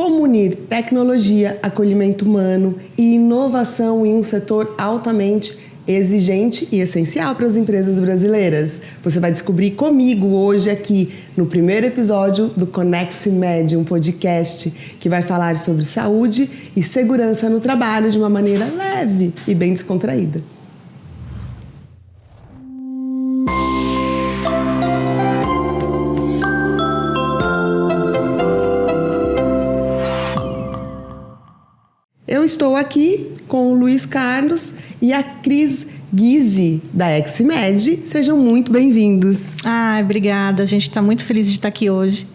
Como unir tecnologia, acolhimento humano e inovação em um setor altamente exigente e essencial para as empresas brasileiras? Você vai descobrir comigo hoje aqui no primeiro episódio do ConexMed, um podcast que vai falar sobre saúde e segurança no trabalho de uma maneira leve e bem descontraída. Eu estou aqui com o Luiz Carlos e a Cris Guise, da XMed. Sejam muito bem-vindos. Obrigada. A gente está muito feliz de estar aqui hoje,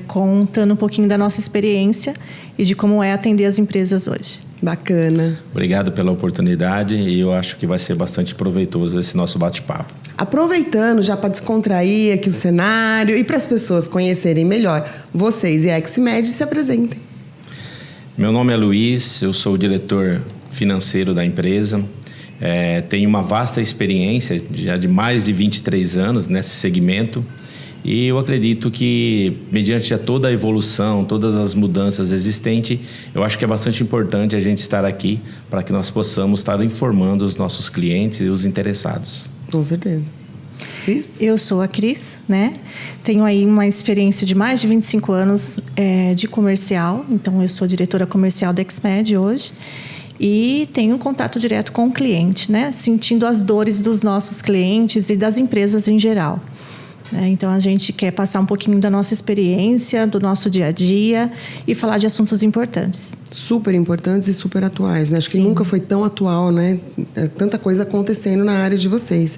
contando um pouquinho da nossa experiência e de como é atender as empresas hoje. Bacana. Obrigado pela oportunidade e eu acho que vai ser bastante proveitoso esse nosso bate-papo. Aproveitando já para descontrair aqui o cenário e para as pessoas conhecerem melhor vocês e a XMed, se apresentem. Meu nome é Luiz, eu sou o diretor financeiro da empresa. Tenho uma vasta experiência, já de mais de 23 anos nesse segmento. E eu acredito que, mediante toda a evolução, todas as mudanças existentes, eu acho que é bastante importante a gente estar aqui para que nós possamos estar informando os nossos clientes e os interessados. Com certeza. Cris? Eu sou a Cris, né? Tenho aí uma experiência de mais de 25 anos de comercial. Então, eu sou diretora comercial da XMed hoje. E tenho um contato direto com o cliente, né? Sentindo as dores dos nossos clientes e das empresas em geral. Então, a gente quer passar um pouquinho da nossa experiência, do nosso dia a dia e falar de assuntos importantes. Super importantes e super atuais, né? Acho que Sim. nunca foi tão atual, né? Tanta coisa acontecendo na área de vocês.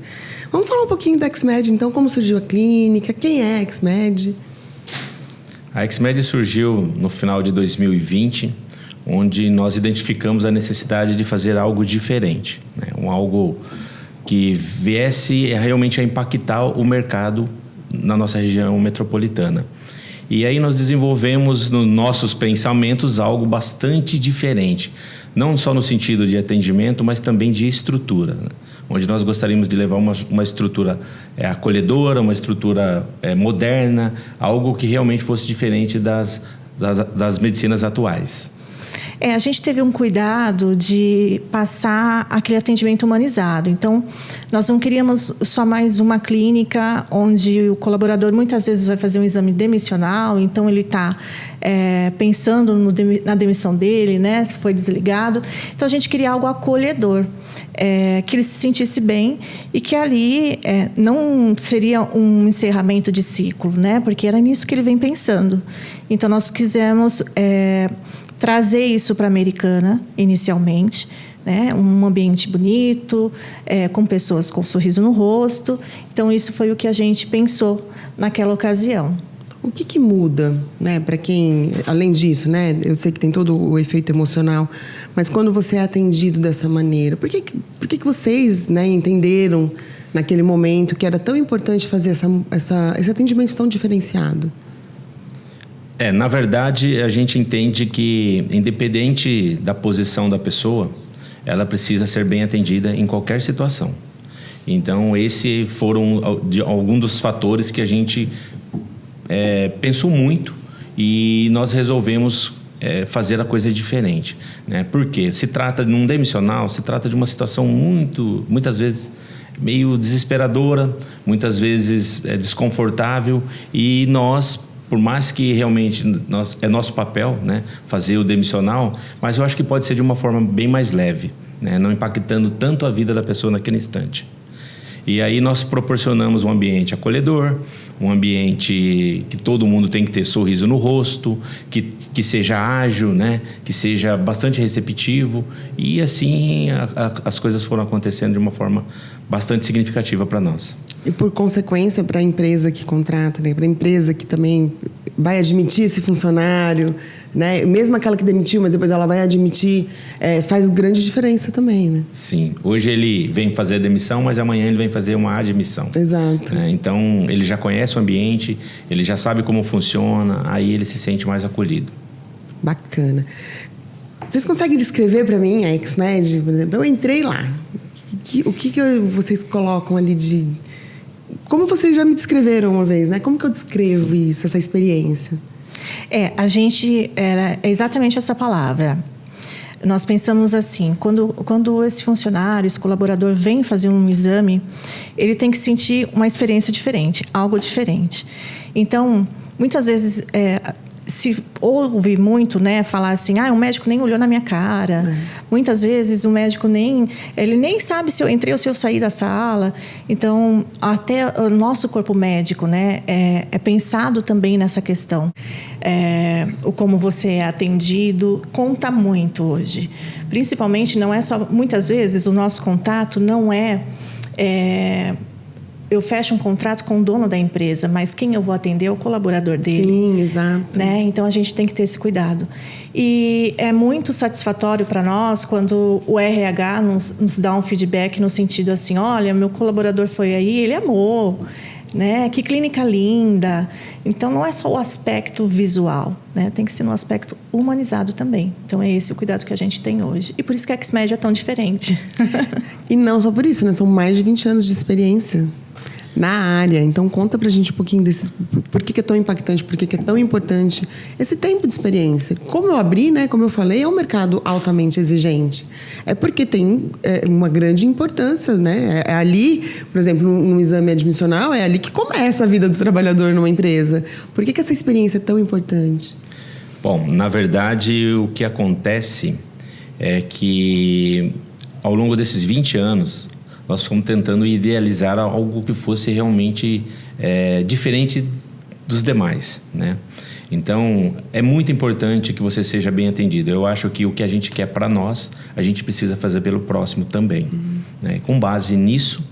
Vamos falar um pouquinho da XMed, então. Como surgiu a clínica? Quem é a XMed? A XMed surgiu no final de 2020, onde nós identificamos a necessidade de fazer algo diferente, né? Algo que viesse realmente a impactar o mercado na nossa região metropolitana. E aí nós desenvolvemos nos nossos pensamentos algo bastante diferente, não só no sentido de atendimento, mas também de estrutura, né? Onde nós gostaríamos de levar uma estrutura acolhedora, uma estrutura moderna, algo que realmente fosse diferente das medicinas atuais. A gente teve um cuidado de passar aquele atendimento humanizado. Então, nós não queríamos só mais uma clínica onde o colaborador muitas vezes vai fazer um exame demissional, então ele está pensando na demissão dele, né? Foi desligado. Então, a gente queria algo acolhedor, que ele se sentisse bem e que ali não seria um encerramento de ciclo, né? Porque era nisso que ele vem pensando. Então, nós quisemos trazer isso para a Americana, inicialmente, né? Um ambiente bonito, com pessoas com um sorriso no rosto. Então, isso foi o que a gente pensou naquela ocasião. O que muda, né, para quem, além disso, né, eu sei que tem todo o efeito emocional, mas quando você é atendido dessa maneira, por que vocês, né, entenderam naquele momento que era tão importante fazer esse atendimento tão diferenciado? Na verdade, a gente entende que, independente da posição da pessoa, ela precisa ser bem atendida em qualquer situação. Então, esses foram alguns dos fatores que a gente pensou muito e nós resolvemos fazer a coisa diferente, né? Porque se trata de um demissional, se trata de uma situação muitas vezes meio desesperadora, muitas vezes desconfortável, e nós, por mais que realmente é nosso papel, né, fazer o demissional, mas eu acho que pode ser de uma forma bem mais leve, né, não impactando tanto a vida da pessoa naquele instante. E aí nós proporcionamos um ambiente acolhedor, um ambiente que todo mundo tem que ter sorriso no rosto, que seja ágil, né, que seja bastante receptivo, e assim as coisas foram acontecendo de uma forma bastante significativa para nós. E por consequência, para a empresa que contrata, né, para a empresa que também vai admitir esse funcionário, né, mesmo aquela que demitiu, mas depois ela vai admitir, faz grande diferença também, né? Sim. Hoje ele vem fazer a demissão, mas amanhã ele vem fazer uma admissão. Exato. Então, ele já conhece o ambiente, ele já sabe como funciona, aí ele se sente mais acolhido. Bacana. Vocês conseguem descrever para mim a XMed, por exemplo? Eu entrei lá. O que vocês colocam ali de... Como vocês já me descreveram uma vez, né? Como que eu descrevo isso, essa experiência? É exatamente essa palavra. Nós pensamos assim, quando esse funcionário, esse colaborador vem fazer um exame, ele tem que sentir uma experiência diferente, algo diferente. Então, muitas vezes, se ouve muito, né, falar assim, o médico nem olhou na minha cara. Muitas vezes o médico nem sabe se eu entrei ou se eu saí da sala. Então, até o nosso corpo médico, né, é pensado também nessa questão. O como você é atendido conta muito hoje. Principalmente, não é só... Muitas vezes o nosso contato não eu fecho um contrato com o dono da empresa, mas quem eu vou atender é o colaborador dele. Sim, exato. Né? Então, a gente tem que ter esse cuidado. E é muito satisfatório para nós quando o RH nos dá um feedback no sentido assim, olha, meu colaborador foi aí, ele amou, né? Que clínica linda. Então, não é só o aspecto visual, né? Tem que ser no aspecto humanizado também. Então, é esse o cuidado que a gente tem hoje. E por isso que a X-Med é tão diferente. E não só por isso, né? São mais de 20 anos de experiência na área. Então, conta pra gente um pouquinho por que é tão impactante, por que é tão importante esse tempo de experiência. Como eu abri, né, como eu falei, é um mercado altamente exigente. É porque tem uma grande importância, né? É ali, por exemplo, no exame admissional, é ali que começa a vida do trabalhador numa empresa. Por que essa experiência é tão importante? Bom, na verdade, o que acontece é que, ao longo desses 20 anos, nós fomos tentando idealizar algo que fosse realmente diferente dos demais, né? Então, é muito importante que você seja bem atendido. Eu acho que o que a gente quer para nós, a gente precisa fazer pelo próximo também. Né? Com base nisso,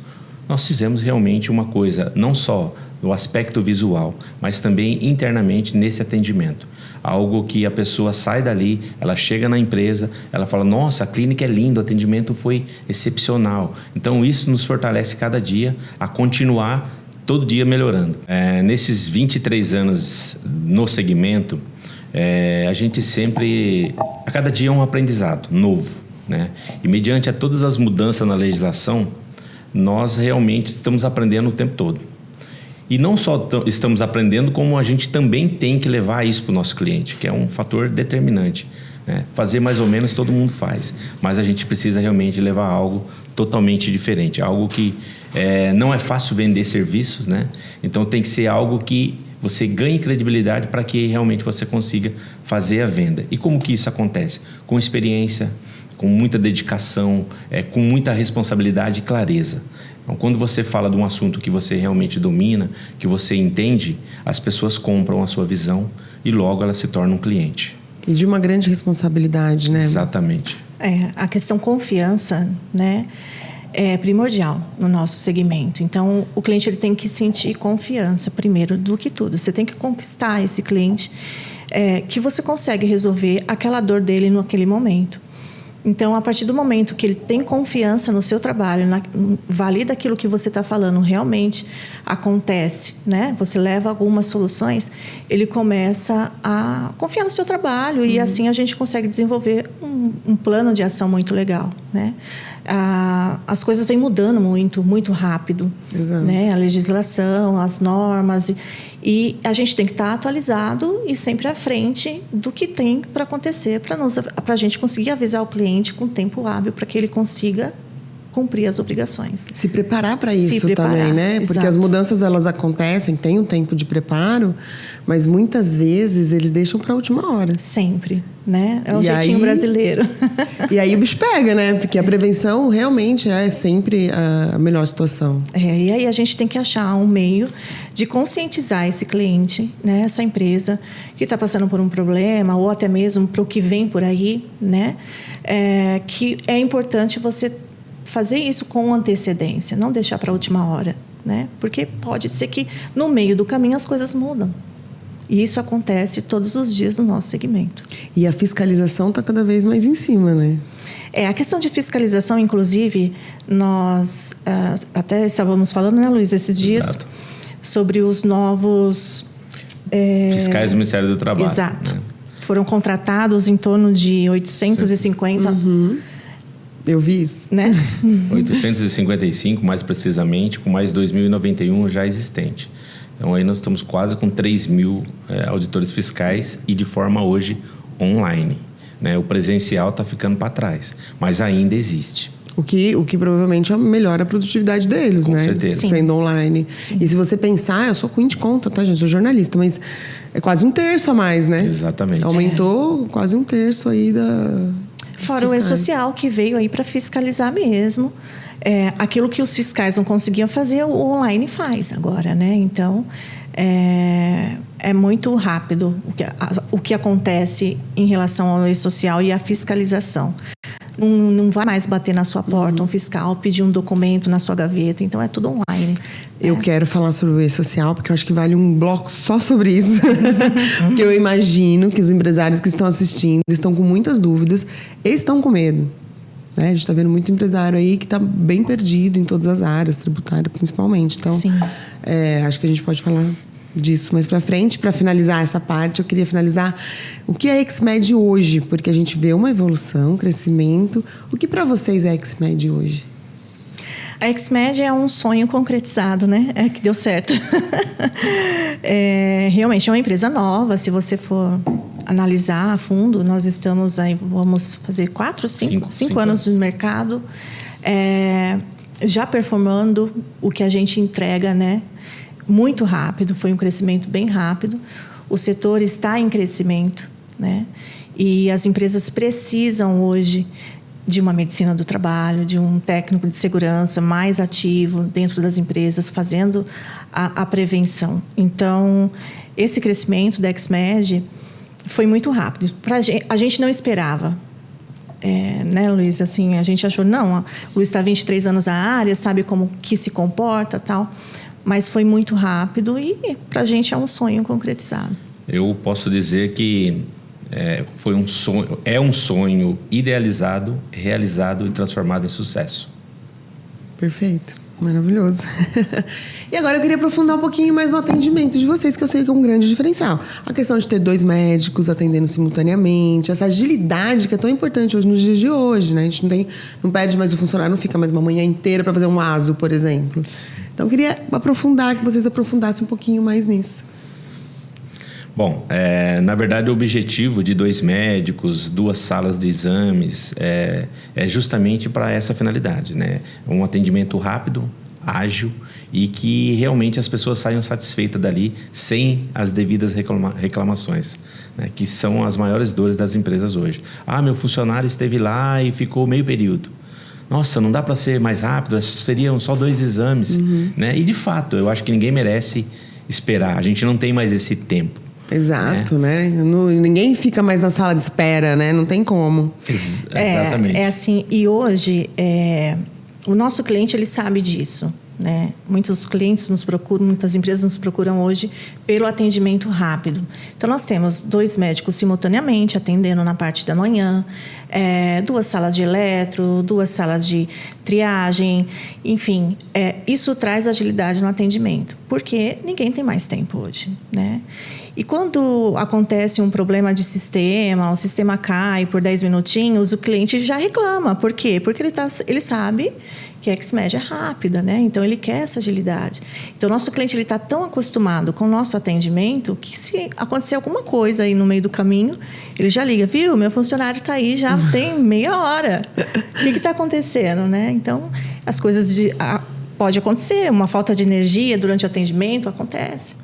nós fizemos realmente uma coisa, não só no aspecto visual, mas também internamente nesse atendimento. Algo que a pessoa sai dali, ela chega na empresa, ela fala, nossa, a clínica é linda, o atendimento foi excepcional. Então, isso nos fortalece cada dia a continuar todo dia melhorando. Nesses 23 anos no segmento, a gente sempre, a cada dia é um aprendizado novo, né? E mediante a todas as mudanças na legislação, nós realmente estamos aprendendo o tempo todo. E não só estamos aprendendo, como a gente também tem que levar isso para o nosso cliente, que é um fator determinante. Né? Fazer mais ou menos todo mundo faz, mas a gente precisa realmente levar algo totalmente diferente. Algo que não é fácil vender serviços, né? Então tem que ser algo que você ganhe credibilidade para que realmente você consiga fazer a venda. E como que isso acontece? Com experiência, com muita dedicação, com muita responsabilidade e clareza. Então, quando você fala de um assunto que você realmente domina, que você entende, as pessoas compram a sua visão e logo ela se torna um cliente. E de uma grande responsabilidade, né? Exatamente. A questão confiança, né, é primordial no nosso segmento. Então, o cliente ele tem que sentir confiança primeiro do que tudo. Você tem que conquistar esse cliente que você consegue resolver aquela dor dele naquele momento. Então, a partir do momento que ele tem confiança no seu trabalho, valida aquilo que você está falando, realmente acontece, né? Você leva algumas soluções, ele começa a confiar no seu trabalho e assim a gente consegue desenvolver um plano de ação muito legal, né? As coisas vêm mudando muito, muito rápido, né? A legislação, as normas e a gente tem que estar atualizado e sempre à frente do que tem para acontecer, para a gente conseguir avisar o cliente com tempo hábil para que ele consiga cumprir as obrigações. Se preparar para isso também, né? Porque exato. As mudanças, elas acontecem, tem um tempo de preparo, mas muitas vezes eles deixam para a última hora. Sempre, né? É um jeitinho brasileiro. E aí o bicho pega, né? Porque a prevenção realmente é sempre a melhor situação. E aí a gente tem que achar um meio de conscientizar esse cliente, né? Essa empresa que está passando por um problema ou até mesmo para o que vem por aí, né? Que é importante você fazer isso com antecedência, não deixar para a última hora, né? Porque pode ser que no meio do caminho as coisas mudam. E isso acontece todos os dias no nosso segmento. E a fiscalização está cada vez mais em cima, né? A questão de fiscalização, inclusive, nós até estávamos falando, né, Luiz, esses dias, Exato. sobre os novos... fiscais do Ministério do Trabalho. Exato. Né? Foram contratados em torno de 850... Eu vi isso. Né? 855, mais precisamente, com mais 2.091 já existente. Então aí nós estamos quase com 3 mil auditores fiscais e de forma hoje online, né? O presencial está ficando para trás, mas ainda existe. O que provavelmente melhora a produtividade deles, Com né? certeza. Sendo online. Sim. E se você pensar, eu sou Queen de conta, tá, gente? Eu sou jornalista, mas é quase 1/3 a mais, né? Exatamente. Aumentou quase 1/3 aí da... Fora o E-Social, que veio aí para fiscalizar mesmo. Aquilo que os fiscais não conseguiam fazer, o online faz agora, né? Então, é muito rápido o que acontece em relação ao E-Social e à fiscalização. Não vai mais bater na sua porta um fiscal, pedir um documento na sua gaveta. Então, é tudo online. Eu quero falar sobre o E-Social, porque eu acho que vale um bloco só sobre isso. Porque eu imagino que os empresários que estão assistindo estão com muitas dúvidas e estão com medo. Né? A gente está vendo muito empresário aí que está bem perdido em todas as áreas, tributária principalmente. Então, acho que a gente pode falar disso mais para frente. Para finalizar essa parte, eu queria finalizar o que é a XMED hoje, porque a gente vê uma evolução, um crescimento. O que para vocês é a XMED hoje? A XMED é um sonho concretizado, né? Que deu certo. Realmente é uma empresa nova. Se você for analisar a fundo, nós estamos aí, vamos fazer 5 anos no mercado, já performando o que a gente entrega, né? Muito rápido, foi um crescimento bem rápido. O setor está em crescimento, né? E as empresas precisam hoje de uma medicina do trabalho, de um técnico de segurança mais ativo dentro das empresas, fazendo a prevenção. Então, esse crescimento da XMED foi muito rápido. A gente não esperava. Né, Luiz? Assim, a gente achou, não, o Luiz está há 23 anos na área, sabe como que se comporta, tal. Mas foi muito rápido e para a gente é um sonho concretizado. Eu posso dizer que foi um sonho, é um sonho idealizado, realizado e transformado em sucesso. Perfeito, maravilhoso. E agora eu queria aprofundar um pouquinho mais no atendimento de vocês, que eu sei que é um grande diferencial. A questão de ter 2 médicos atendendo simultaneamente, essa agilidade que é tão importante hoje nos dias de hoje, né? A gente não perde mais o funcionário, não fica mais uma manhã inteira para fazer um ASO, por exemplo. Então eu queria que vocês aprofundassem um pouquinho mais nisso. Bom, na verdade o objetivo de 2 médicos, 2 salas de exames é justamente para essa finalidade, né? Um atendimento rápido, ágil e que realmente as pessoas saiam satisfeitas dali sem as devidas reclamações, né? Que são as maiores dores das empresas hoje. Meu funcionário esteve lá e ficou meio período. Nossa, não dá para ser mais rápido, seriam só 2 exames, né? E de fato, eu acho que ninguém merece esperar, a gente não tem mais esse tempo. Exato, né? Ninguém fica mais na sala de espera, né? Não tem como. Exatamente. Assim, e hoje, o nosso cliente, ele sabe disso, né? Muitos clientes nos procuram, muitas empresas nos procuram hoje pelo atendimento rápido. Então, nós temos 2 médicos simultaneamente atendendo na parte da manhã, 2 salas de eletro, 2 salas de triagem, enfim, isso traz agilidade no atendimento, porque ninguém tem mais tempo hoje, né? E quando acontece um problema de sistema, o sistema cai por 10 minutinhos, o cliente já reclama. Por quê? Porque ele sabe que a XMED é rápida, né? Então, ele quer essa agilidade. Então, o nosso cliente está tão acostumado com o nosso atendimento que se acontecer alguma coisa aí no meio do caminho, ele já liga, viu? Meu funcionário está aí já tem meia hora. O que está acontecendo, né? Então, as coisas pode acontecer, uma falta de energia durante o atendimento acontece.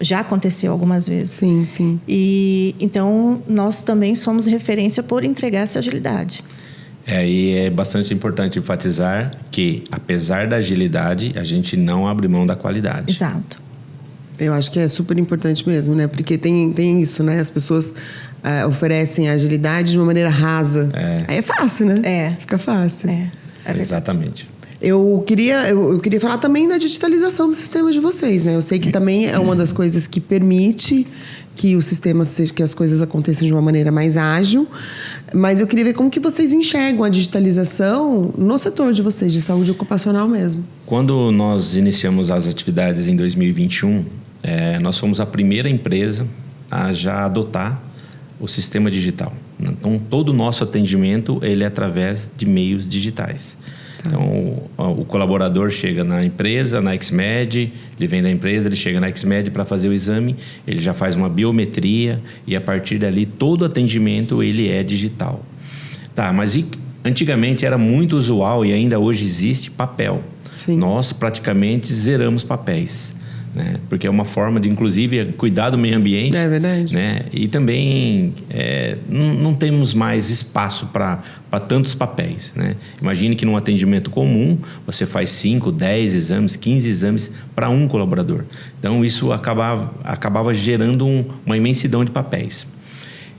Já aconteceu algumas vezes. Sim, sim. E então nós também somos referência por entregar essa agilidade. E é bastante importante enfatizar que, apesar da agilidade, a gente não abre mão da qualidade. Exato. Eu acho que é super importante mesmo, né? Porque tem isso, né? As pessoas oferecem a agilidade de uma maneira rasa. Aí é fácil, né? Fica fácil. Exatamente. Eu queria falar também da digitalização dos sistemas de vocês, né? Eu sei que também é uma das coisas que permite que os sistemas, que as coisas aconteçam de uma maneira mais ágil, mas eu queria ver como que vocês enxergam a digitalização no setor de vocês, de saúde ocupacional mesmo. Quando nós iniciamos as atividades em 2021, nós fomos a primeira empresa a já adotar o sistema digital. Então, todo o nosso atendimento ele é através de meios digitais. Então, o colaborador chega na empresa, na XMED, ele vem da empresa, ele chega na XMED para fazer o exame, ele já faz uma biometria e a partir dali todo o atendimento ele é digital. Tá, mas antigamente era muito usual e ainda hoje existe papel. Sim. Nós praticamente zeramos papéis. Né? Porque é uma forma de, inclusive, cuidar do meio ambiente. É verdade. Né? E também não temos mais espaço para tantos papéis. Né? Imagine que num atendimento comum, você faz 5, 10 exames, 15 exames para um colaborador. Então, isso acabava gerando uma imensidão de papéis.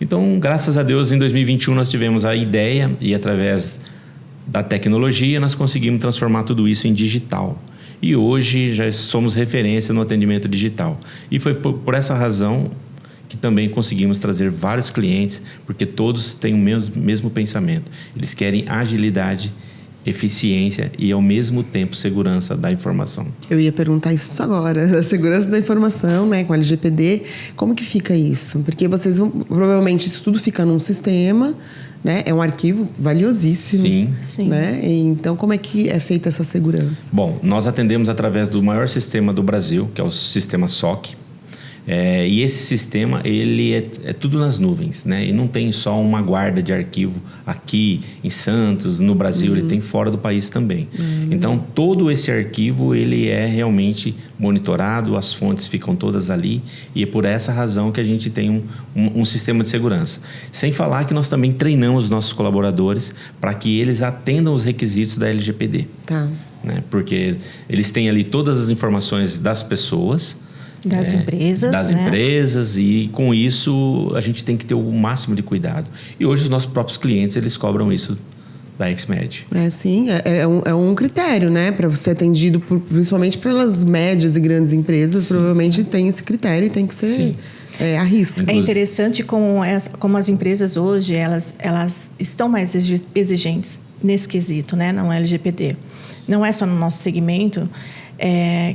Então, graças a Deus, em 2021, nós tivemos a ideia e, através da tecnologia, nós conseguimos transformar tudo isso em digital. E hoje já somos referência no atendimento digital. E foi por essa razão que também conseguimos trazer vários clientes, porque todos têm o mesmo pensamento. Eles querem agilidade, eficiência e, ao mesmo tempo, segurança da informação. Eu ia perguntar isso agora. A segurança da informação, né, com a LGPD. Como que fica isso? Porque vocês vão... Provavelmente isso tudo fica num sistema... Né? É um arquivo valiosíssimo. Sim. Né? Então, como é que é feita essa segurança? Bom, nós atendemos através do maior sistema do Brasil, que é o sistema SOC. E esse sistema, ele é tudo nas nuvens, né? E não tem só uma guarda de arquivo aqui em Santos, no Brasil, ele tem fora do país também. Então, todo esse arquivo, ele é realmente monitorado, as fontes ficam todas ali, e é por essa razão que a gente tem um sistema de segurança. Sem falar que nós também treinamos os nossos colaboradores para que eles atendam os requisitos da LGPD. Tá. Né? Porque eles têm ali todas as informações das pessoas, das empresas. Das empresas, e com isso a gente tem que ter o máximo de cuidado. E hoje os nossos próprios clientes, eles cobram isso da XMED. Sim, é um critério, né? Para ser atendido principalmente pelas médias e grandes empresas, provavelmente tem esse critério e tem que ser à risca. É interessante como as empresas hoje, elas estão mais exigentes nesse quesito, né? Não é LGPD. Não é só no nosso segmento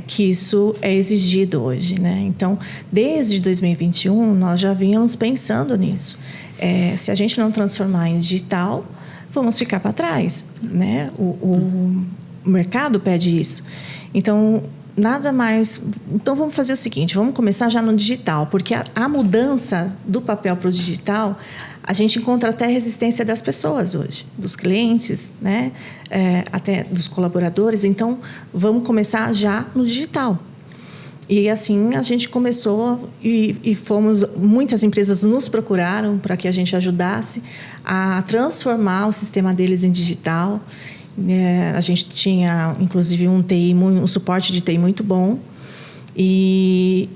que isso é exigido hoje, né? Então, desde 2021, nós já vínhamos pensando nisso. Se a gente não transformar em digital, vamos ficar para trás, né? O mercado pede isso. Então, nada mais... Então, vamos fazer o seguinte, vamos começar já no digital, porque a mudança do papel para o digital, a gente encontra até resistência das pessoas hoje, dos clientes, né? Até dos colaboradores. Então, vamos começar já no digital. E assim a gente começou e muitas empresas nos procuraram para que a gente ajudasse a transformar o sistema deles em digital. A gente tinha, inclusive, um suporte de TI muito bom. E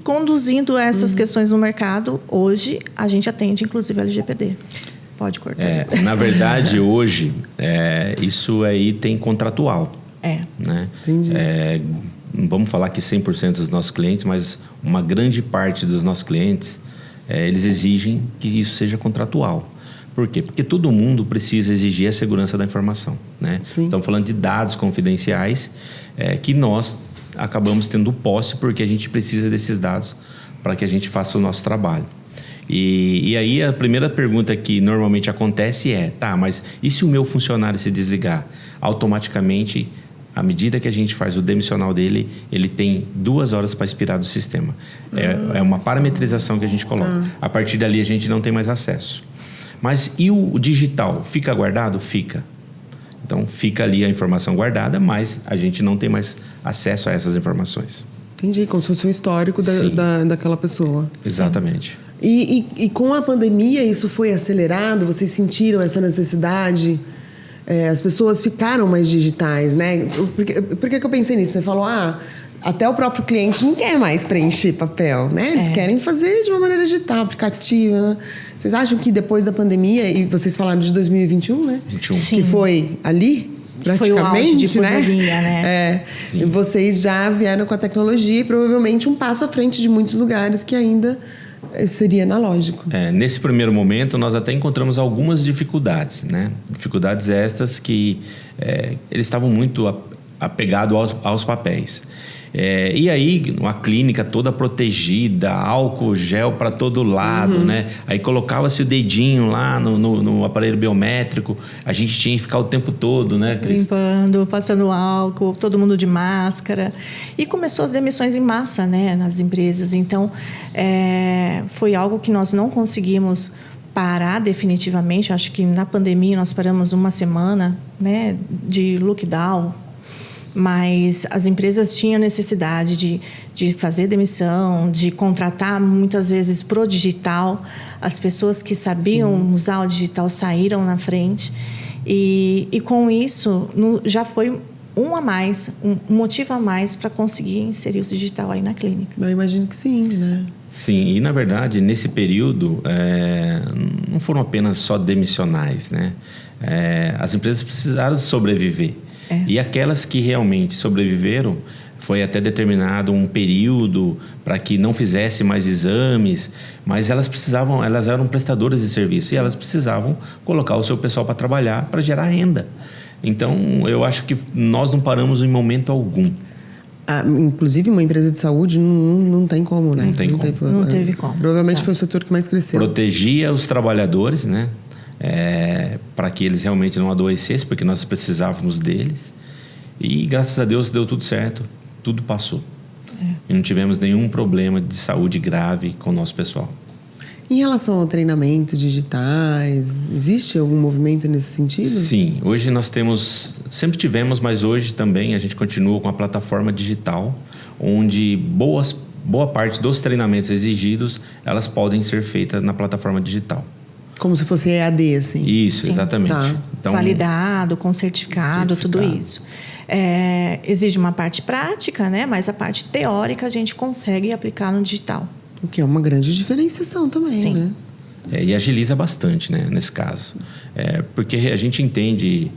conduzindo essas questões no mercado, hoje a gente atende, inclusive, a LGPD. Pode cortar. Na verdade, hoje, isso aí tem contratual. Né? Entendi. Não vamos falar que 100% dos nossos clientes, mas uma grande parte dos nossos clientes, eles exigem que isso seja contratual. Por quê? Porque todo mundo precisa exigir a segurança da informação. Né? Estamos falando de dados confidenciais que nós acabamos tendo posse porque a gente precisa desses dados para que a gente faça o nosso trabalho. E aí a primeira pergunta que normalmente acontece mas e se o meu funcionário se desligar? Automaticamente, à medida que a gente faz o demissional dele, ele tem 2 horas para expirar do sistema. É uma parametrização que a gente coloca. A partir dali a gente não tem mais acesso. Mas e o digital? Fica guardado? Fica. Então, fica ali a informação guardada, mas a gente não tem mais acesso a essas informações. Entendi, como se fosse um histórico daquela pessoa. Exatamente. E com a pandemia isso foi acelerado? Vocês sentiram essa necessidade? As pessoas ficaram mais digitais, né? Por que eu pensei nisso? Você falou, até o próprio cliente não quer mais preencher papel, né? Eles querem fazer de uma maneira digital, aplicativa, né? Vocês acham que depois da pandemia, e vocês falaram de 2021, né? 21. Que foi ali, praticamente, foi o auge de pandemia, né? E vocês já vieram com a tecnologia e provavelmente um passo à frente de muitos lugares que ainda seria analógico. Nesse primeiro momento, nós até encontramos algumas dificuldades, né? Dificuldades estas que eles estavam muito apegados aos papéis. E aí, uma clínica toda protegida, álcool gel para todo lado, né? Aí colocava-se o dedinho lá no aparelho biométrico, a gente tinha que ficar o tempo todo, né, Cris? Limpando, passando álcool, todo mundo de máscara. E começou as demissões em massa, né, nas empresas. Então, foi algo que nós não conseguimos parar definitivamente. Acho que na pandemia nós paramos uma semana, né, de lockdown. Mas as empresas tinham necessidade de fazer demissão, de contratar muitas vezes pro digital. As pessoas que sabiam usar o digital saíram na frente. E com isso, já foi um motivo a mais para conseguir inserir o digital aí na clínica. Eu imagino que sim, né? Sim, e na verdade, nesse período, não foram apenas só demissionais, né? As empresas precisaram sobreviver. E aquelas que realmente sobreviveram, foi até determinado um período para que não fizesse mais exames, mas elas eram prestadoras de serviço e elas precisavam colocar o seu pessoal para trabalhar, para gerar renda. Então, eu acho que nós não paramos em momento algum. Inclusive, uma empresa de saúde não tem como, né? Não teve como. Provavelmente Exato. foi o setor que mais cresceu. Protegia os trabalhadores, né? Para que eles realmente não adoecessem, porque nós precisávamos deles. E, graças a Deus, deu tudo certo. Tudo passou. E não tivemos nenhum problema de saúde grave com o nosso pessoal. Em relação ao treinamento digitais, existe algum movimento nesse sentido? Sim, hoje nós sempre tivemos, mas hoje também a gente continua com a plataforma digital, onde boa parte dos treinamentos exigidos, elas podem ser feitas na plataforma digital. Como se fosse EAD, assim? Isso, Sim. exatamente. Tá. Então, validado, com certificado, tudo isso. Exige uma parte prática, né? Mas a parte teórica a gente consegue aplicar no digital. O que é uma grande diferenciação também, Sim. né? E agiliza bastante, né, nesse caso. Porque a gente entende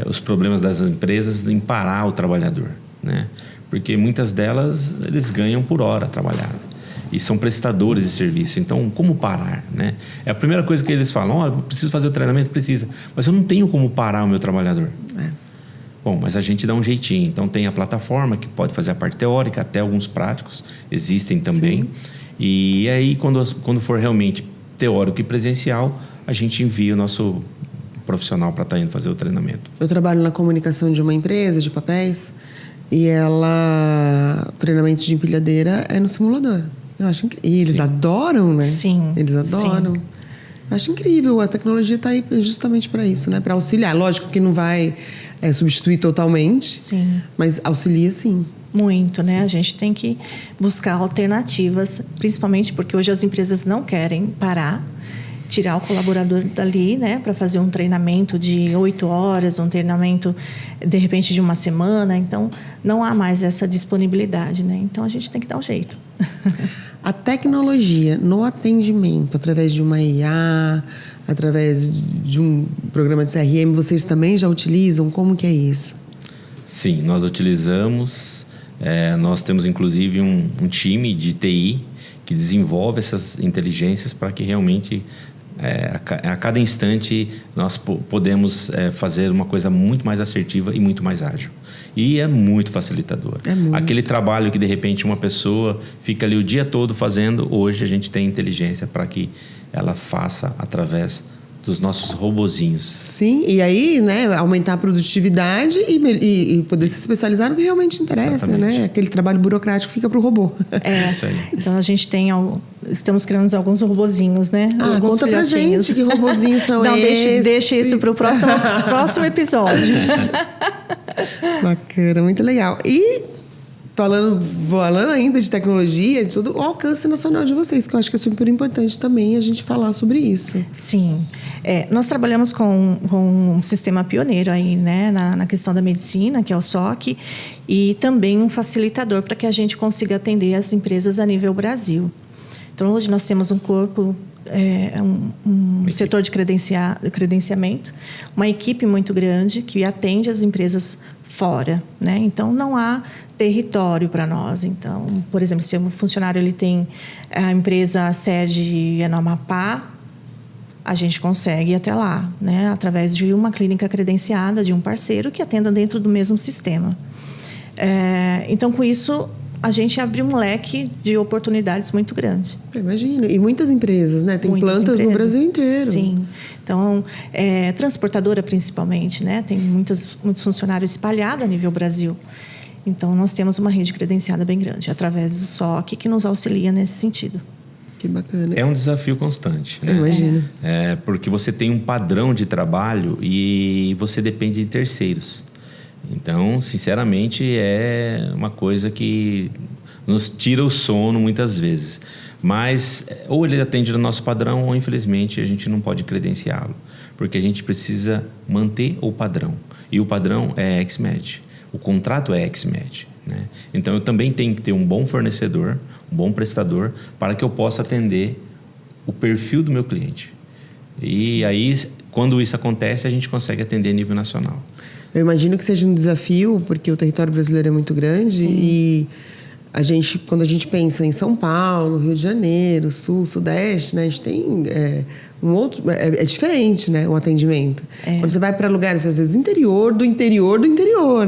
os problemas das empresas em parar o trabalhador, né? Porque muitas delas, eles ganham por hora trabalhada. E são prestadores de serviço. Então, como parar, né? É a primeira coisa que eles falam: preciso fazer o treinamento? Precisa. Mas eu não tenho como parar o meu trabalhador. Bom, mas a gente dá um jeitinho. Então, tem a plataforma que pode fazer a parte teórica, até alguns práticos existem também. Sim. E aí, quando for realmente teórico e presencial, a gente envia o nosso profissional para estar indo fazer o treinamento. Eu trabalho na comunicação de uma empresa de papéis e o treinamento de empilhadeira é no simulador. Eu acho incrível. E eles adoram, né? Sim. Eles adoram. Sim. Eu acho incrível. A tecnologia está aí justamente para isso, né? Para auxiliar. Lógico que não vai substituir totalmente, sim, mas auxilia sim. Muito, né? Sim. A gente tem que buscar alternativas, principalmente porque hoje as empresas não querem parar, tirar o colaborador dali, né? Para fazer um treinamento de 8 horas, um treinamento, de repente, de uma semana. Então, não há mais essa disponibilidade, né? Então, a gente tem que dar um jeito. A tecnologia no atendimento, através de uma IA, através de um programa de CRM, vocês também já utilizam? Como que é isso? Sim, nós utilizamos. Nós temos, inclusive, um time de TI que desenvolve essas inteligências para que realmente, a cada instante, nós podemos fazer uma coisa muito mais assertiva e muito mais ágil. E é muito facilitador. Aquele trabalho que, de repente, uma pessoa fica ali o dia todo fazendo, hoje a gente tem inteligência para que ela faça através dos nossos robozinhos. Sim, e aí, né, aumentar a produtividade e poder se especializar no que realmente interessa, né? Aquele trabalho burocrático fica para o robô. Isso aí. Então, a gente estamos criando alguns robozinhos, né? Alguns conta pra gente que robozinhos são esses. Deixa isso para o próximo episódio. Bacana, muito legal. E falando ainda de tecnologia, de tudo, o alcance nacional de vocês, que eu acho que é super importante também a gente falar sobre isso. Sim. Nós trabalhamos com um sistema pioneiro aí, né, na questão da medicina, que é o SOC, e também um facilitador para que a gente consiga atender as empresas a nível Brasil. Então, hoje nós temos um corpo, um setor de credenciamento, uma equipe muito grande que atende as empresas fora, né? Então, não há território para nós. Então, por exemplo, se um funcionário ele tem a empresa sede no Amapá, a gente consegue ir até lá, né? Através de uma clínica credenciada, de um parceiro que atenda dentro do mesmo sistema. Então, com isso, a gente abriu um leque de oportunidades muito grande. Imagino. E muitas empresas, né? Tem Muitas plantas empresas. no Brasil inteiro. Sim. Então, transportadora principalmente, né? Tem muitos funcionários espalhados a nível Brasil. Então, nós temos uma rede credenciada bem grande, através do SOC, que nos auxilia nesse sentido. Que bacana. É um desafio constante, né? Imagino. Porque você tem um padrão de trabalho e você depende de terceiros. Então, sinceramente, é uma coisa que nos tira o sono muitas vezes. Mas ou ele atende no nosso padrão ou, infelizmente, a gente não pode credenciá-lo. Porque a gente precisa manter o padrão. E o padrão é XMED. O contrato é XMED, né? Então, eu também tenho que ter um bom fornecedor, um bom prestador, para que eu possa atender o perfil do meu cliente. E aí, quando isso acontece, a gente consegue atender a nível nacional. Eu imagino que seja um desafio, porque o território brasileiro é muito grande. Sim. E quando a gente pensa em São Paulo, Rio de Janeiro, Sul, Sudeste, né? A gente tem um outro... É diferente, né? O atendimento. Quando você vai para lugares, às vezes, interior,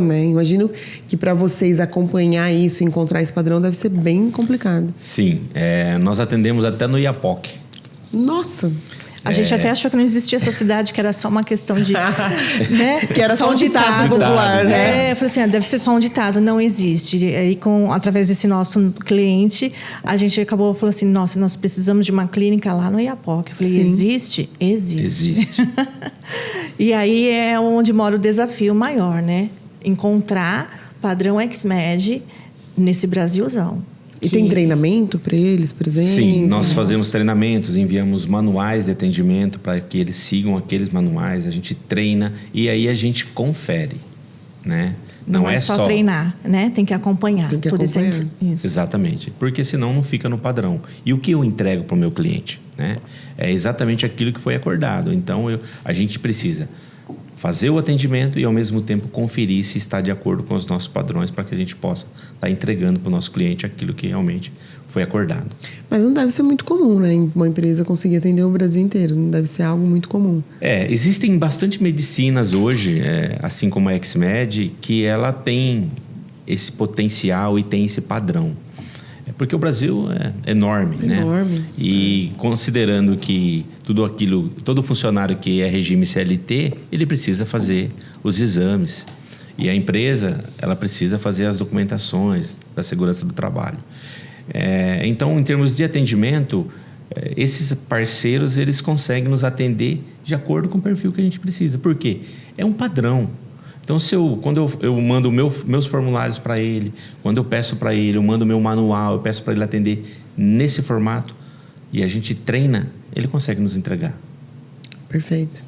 né? Imagino que para vocês acompanhar isso, encontrar esse padrão, deve ser bem complicado. Sim. Nós atendemos até no Iapoc. Nossa! A gente até achou que não existia essa cidade, que era só uma questão de... né? Que era só um ditado popular, né? Eu falei assim, deve ser só um ditado, não existe. E aí, através desse nosso cliente, a gente acabou falando assim, nossa, nós precisamos de uma clínica lá no Iapoc. Eu falei, sim. Existe? Existe. E aí é onde mora o desafio maior, né? Encontrar padrão XMED nesse Brasilzão. E tem treinamento para eles, por exemplo? Sim, nós fazemos treinamentos, enviamos manuais de atendimento para que eles sigam aqueles manuais, a gente treina e aí a gente confere, né? Não é só treinar, né? Tem que acompanhar. Tem que acompanhar. Isso. Exatamente, porque senão não fica no padrão. E o que eu entrego para o meu cliente, né? É exatamente aquilo que foi acordado. Então, a gente precisa fazer o atendimento e, ao mesmo tempo, conferir se está de acordo com os nossos padrões para que a gente possa estar entregando para o nosso cliente aquilo que realmente foi acordado. Mas não deve ser muito comum, né? Uma empresa conseguir atender o Brasil inteiro. Não deve ser algo muito comum. Existem bastante medicinas hoje, assim como a XMED, que ela tem esse potencial e tem esse padrão. Porque o Brasil é enorme, né? Enorme. E considerando que todo funcionário que é regime CLT, ele precisa fazer os exames. E a empresa, ela precisa fazer as documentações da segurança do trabalho. Então, em termos de atendimento, esses parceiros, eles conseguem nos atender de acordo com o perfil que a gente precisa. Por quê? É um padrão. Então, quando eu mando meus formulários para ele, quando eu peço para ele, eu mando meu manual, eu peço para ele atender nesse formato e a gente treina, ele consegue nos entregar. Perfeito.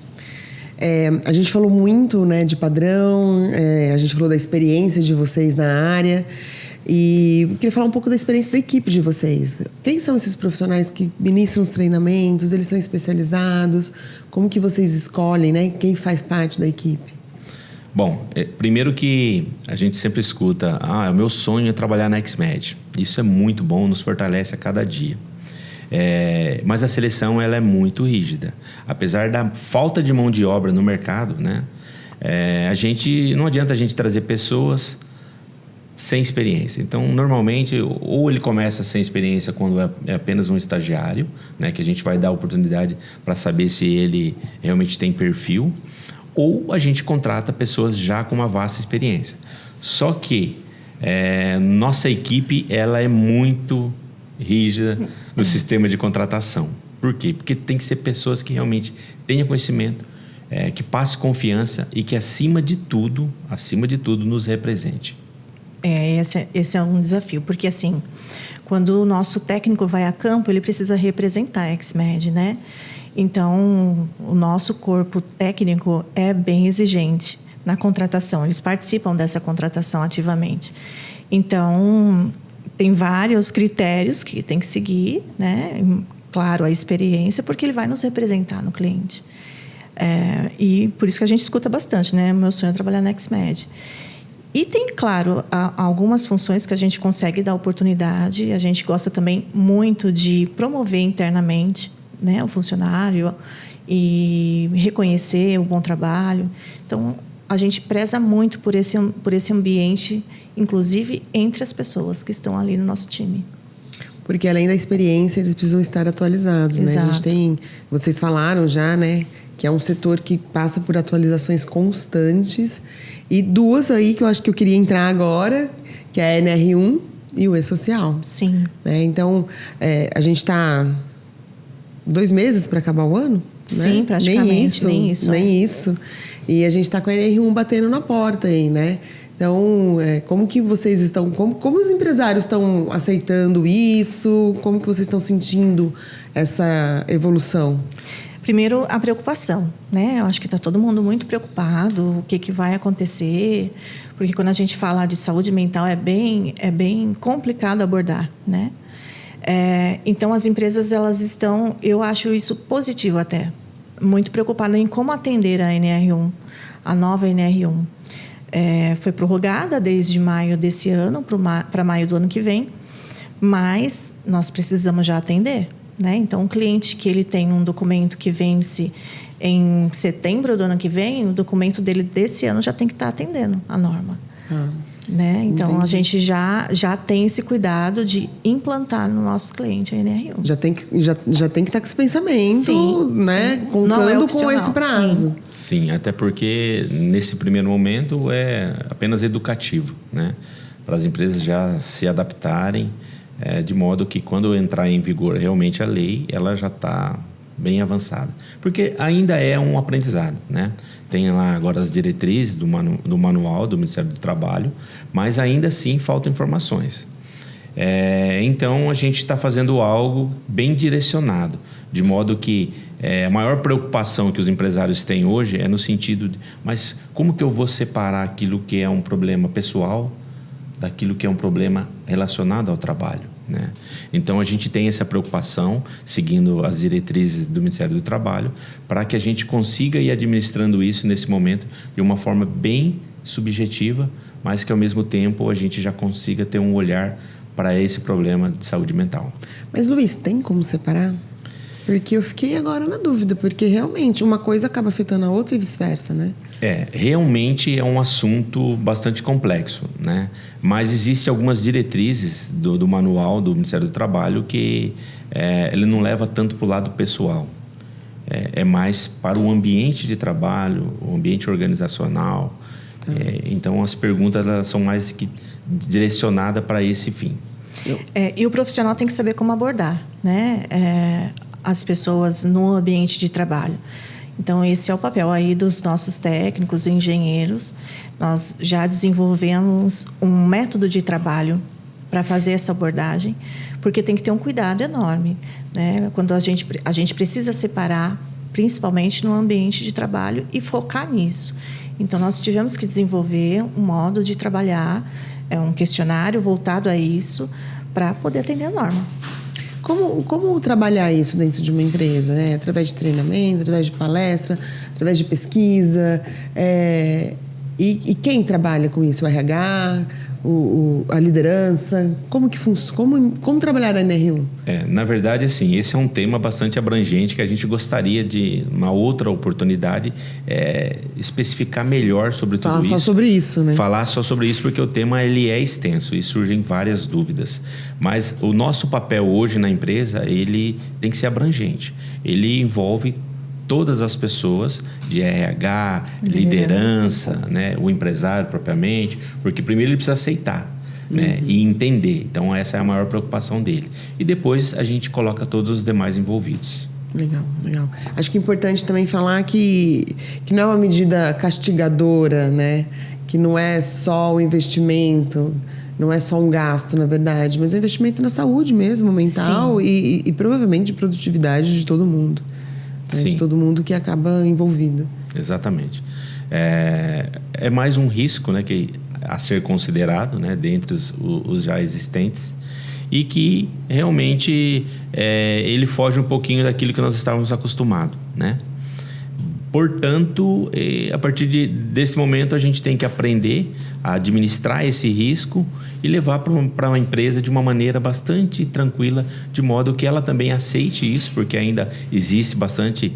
A gente falou muito, né, de padrão, a gente falou da experiência de vocês na área e eu queria falar um pouco da experiência da equipe de vocês. Quem são esses profissionais que ministram os treinamentos? Eles são especializados? Como que vocês escolhem, né? Quem faz parte da equipe? Bom, primeiro que a gente sempre escuta, o meu sonho é trabalhar na XMED. Isso é muito bom, nos fortalece a cada dia. Mas a seleção ela é muito rígida. Apesar da falta de mão de obra no mercado, né? Não adianta a gente trazer pessoas sem experiência. Então, normalmente, ou ele começa sem experiência quando é apenas um estagiário, né? Que a gente vai dar a oportunidade para saber se ele realmente tem perfil, ou a gente contrata pessoas já com uma vasta experiência. Só que nossa equipe ela é muito rígida no sistema de contratação. Por quê? Porque tem que ser pessoas que realmente tenham conhecimento, que passe confiança e que, acima de tudo, nos represente. Esse é um desafio, porque assim, quando o nosso técnico vai a campo, ele precisa representar a XMED, né? Então, o nosso corpo técnico é bem exigente na contratação. Eles participam dessa contratação ativamente. Então, tem vários critérios que tem que seguir, né? Claro, a experiência, porque ele vai nos representar no cliente. E por isso que a gente escuta bastante, né? Meu sonho é trabalhar na XMED. E tem, claro, algumas funções que a gente consegue dar oportunidade. A gente gosta também muito de promover internamente, né, o funcionário e reconhecer o bom trabalho. Então, a gente preza muito por esse ambiente, inclusive entre as pessoas que estão ali no nosso time. Porque além da experiência, eles precisam estar atualizados, né? A gente vocês falaram já, né, que é um setor que passa por atualizações constantes. E duas aí que eu acho que eu queria entrar agora, que é a NR1 e o E-Social. Sim. Né? Então, a gente está 2 meses para acabar o ano? Sim, né? praticamente. Nem isso. E a gente está com a NR1 batendo na porta aí, né? Então, como que vocês estão... Como os empresários estão aceitando isso? Como que vocês estão sentindo essa evolução? Primeiro, a preocupação, né? Eu acho que está todo mundo muito preocupado, o que vai acontecer, porque quando a gente fala de saúde mental é bem complicado abordar, né? Então, as empresas, elas estão, eu acho isso positivo até, muito preocupadas em como atender a NR1, a nova NR1. Foi prorrogada desde maio desse ano para maio do ano que vem, mas nós precisamos já atender. Né? Então, um cliente que ele tem um documento que vence em setembro do ano que vem, o documento dele desse ano já tem que estar atendendo a norma. Né? Então, entendi. A gente já tem esse cuidado de implantar no nosso cliente a NR1. Já tem que estar com esse pensamento, sim, né? Sim. Contando com esse prazo. Sim, até porque nesse primeiro momento é apenas educativo, né? Para as empresas já se adaptarem. De modo que quando entrar em vigor realmente a lei, ela já está bem avançada. Porque ainda é um aprendizado, né? Tem lá agora as diretrizes do manual do Ministério do Trabalho, mas ainda assim faltam informações. Então, a gente está fazendo algo bem direcionado, de modo que a maior preocupação que os empresários têm hoje é no sentido de, mas como que eu vou separar aquilo que é um problema pessoal daquilo que é um problema relacionado ao trabalho, né? Então, a gente tem essa preocupação, seguindo as diretrizes do Ministério do Trabalho, para que a gente consiga ir administrando isso nesse momento de uma forma bem subjetiva, mas que, ao mesmo tempo, a gente já consiga ter um olhar para esse problema de saúde mental. Mas, Luiz, tem como separar? Porque eu fiquei agora na dúvida, porque realmente uma coisa acaba afetando a outra e vice-versa, né? Realmente é um assunto bastante complexo, né? Mas existem algumas diretrizes do manual do Ministério do Trabalho que ele não leva tanto para o lado pessoal. É mais para o ambiente de trabalho, o ambiente organizacional. Tá. Então, as perguntas elas são mais direcionadas para esse fim. E o profissional tem que saber como abordar, né? As pessoas no ambiente de trabalho. Então, esse é o papel aí dos nossos técnicos e engenheiros. Nós já desenvolvemos um método de trabalho para fazer essa abordagem, porque tem que ter um cuidado enorme, né? Quando a gente precisa separar, principalmente no ambiente de trabalho, e focar nisso. Então, nós tivemos que desenvolver um modo de trabalhar, um questionário voltado a isso, para poder atender a norma. Como trabalhar isso dentro de uma empresa? Né? Através de treinamento, através de palestra, através de pesquisa. E quem trabalha com isso? O RH, a liderança? Como trabalhar a NR1? Na verdade, assim, esse é um tema bastante abrangente que a gente gostaria de, uma outra oportunidade, especificar melhor sobre tudo isso. Falar só sobre isso, né? Falar só sobre isso, porque o tema ele é extenso e surgem várias dúvidas. Mas o nosso papel hoje na empresa, ele tem que ser abrangente. Ele envolve todas as pessoas de RH, liderança, né? O empresário propriamente, porque primeiro ele precisa aceitar, né? E entender. Então, essa é a maior preocupação dele. E depois a gente coloca todos os demais envolvidos. Legal. Acho que é importante também falar que não é uma medida castigadora, né? Que não é só o investimento, não é só um gasto, na verdade, mas é um investimento na saúde mesmo, mental e provavelmente de produtividade de todo mundo. De todo mundo que acaba envolvido. Exatamente. É mais um risco, né, a ser considerado, né, dentre os já existentes, e que realmente ele foge um pouquinho daquilo que nós estávamos acostumados, né? Portanto, a partir desse momento, a gente tem que aprender a administrar esse risco e levar para uma empresa de uma maneira bastante tranquila, de modo que ela também aceite isso, porque ainda existe bastante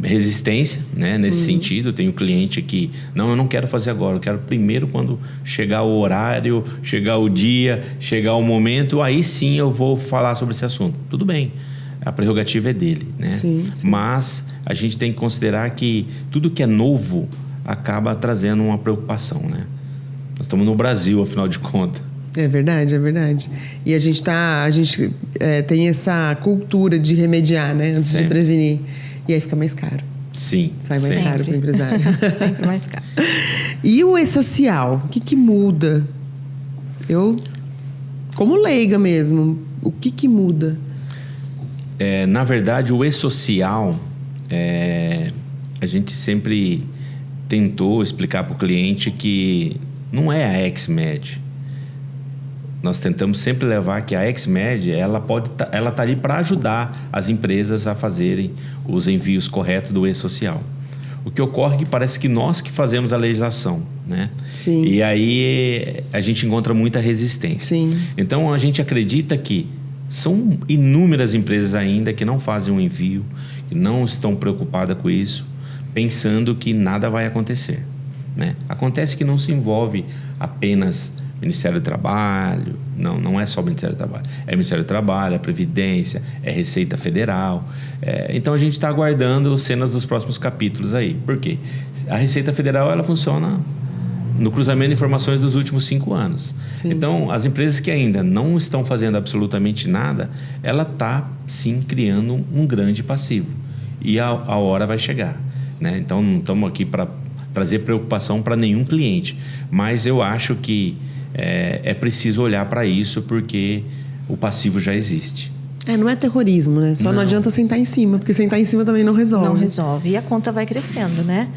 resistência, né, nesse sentido. Eu tenho cliente que, não, eu não quero fazer agora, eu quero primeiro quando chegar o horário, chegar o dia, chegar o momento, aí sim eu vou falar sobre esse assunto. Tudo bem, a prerrogativa é dele, né? Sim. Mas a gente tem que considerar que tudo que é novo acaba trazendo uma preocupação, né? Nós estamos no Brasil, afinal de contas. É verdade, é verdade. E a gente tem essa cultura de remediar, né? Antes de prevenir. E aí fica mais caro. Sim. Sai mais caro para o empresário. Sempre mais caro. E o e-social? O que muda? Eu, como leiga mesmo, o que muda? Na verdade, o e-social, a gente sempre tentou explicar para o cliente que não é a XMED. Nós tentamos sempre levar que a XMED, ela tá ali para ajudar as empresas a fazerem os envios corretos do e-social. O que ocorre é que parece que nós que fazemos a legislação, né? Sim. E aí a gente encontra muita resistência. Sim. Então a gente acredita que são inúmeras empresas ainda que não fazem um envio, que não estão preocupadas com isso, pensando que nada vai acontecer, né? Acontece que não se envolve apenas Ministério do Trabalho, não é só o Ministério do Trabalho, é o Ministério do Trabalho, é a Previdência, é a Receita Federal. Então a gente está aguardando cenas dos próximos capítulos aí. Por quê? A Receita Federal, ela funciona no cruzamento de informações dos últimos 5 anos. Sim. Então, as empresas que ainda não estão fazendo absolutamente nada, ela está, sim, criando um grande passivo. E a hora vai chegar, né? Então, não estamos aqui para trazer preocupação para nenhum cliente. Mas eu acho que é preciso olhar para isso, porque o passivo já existe. Não é terrorismo, né? Só não adianta sentar em cima, porque sentar em cima também não resolve. Não resolve. E a conta vai crescendo, né?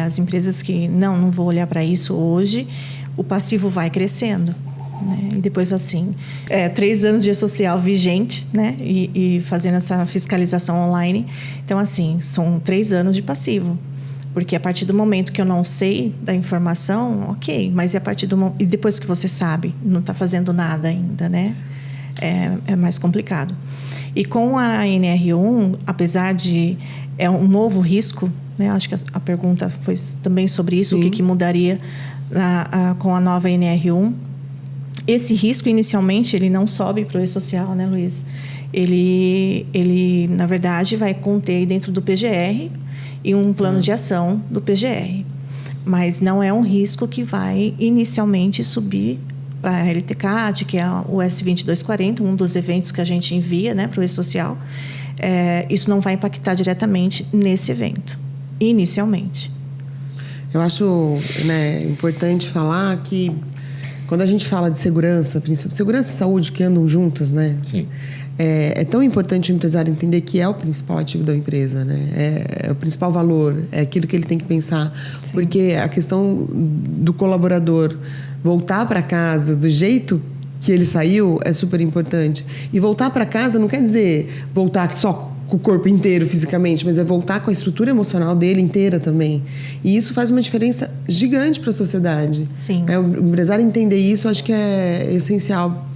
As empresas que, não vou olhar para isso hoje, o passivo vai crescendo, né? E depois, assim, 3 anos de social vigente, né? E fazendo essa fiscalização online. Então, assim, são 3 anos de passivo. Porque a partir do momento que eu não sei da informação, ok. Mas e depois que você sabe, não está fazendo nada ainda, né? É mais complicado. E com a NR1, apesar de... É um novo risco, né? Acho que a pergunta foi também sobre isso. Sim. O que mudaria com a nova NR1. Esse risco, inicialmente, ele não sobe para o e-social, né, Luiz? Ele, na verdade, vai conter aí dentro do PGR e um plano de ação do PGR. Mas não é um risco que vai inicialmente subir para a LTCAT, que é o S2240, um dos eventos que a gente envia, né, para o e-social. Isso não vai impactar diretamente nesse evento, inicialmente. Eu acho, né, importante falar que quando a gente fala de segurança, principalmente segurança e saúde, que andam juntas, né? Sim. É tão importante o empresário entender que é o principal ativo da empresa, né? É o principal valor, é aquilo que ele tem que pensar. Sim. Porque a questão do colaborador voltar para casa do jeito que ele saiu é super importante. E voltar para casa não quer dizer voltar só com o corpo inteiro fisicamente, mas é voltar com a estrutura emocional dele inteira também. E isso faz uma diferença gigante para a sociedade. Sim. O empresário entender isso, acho que é essencial.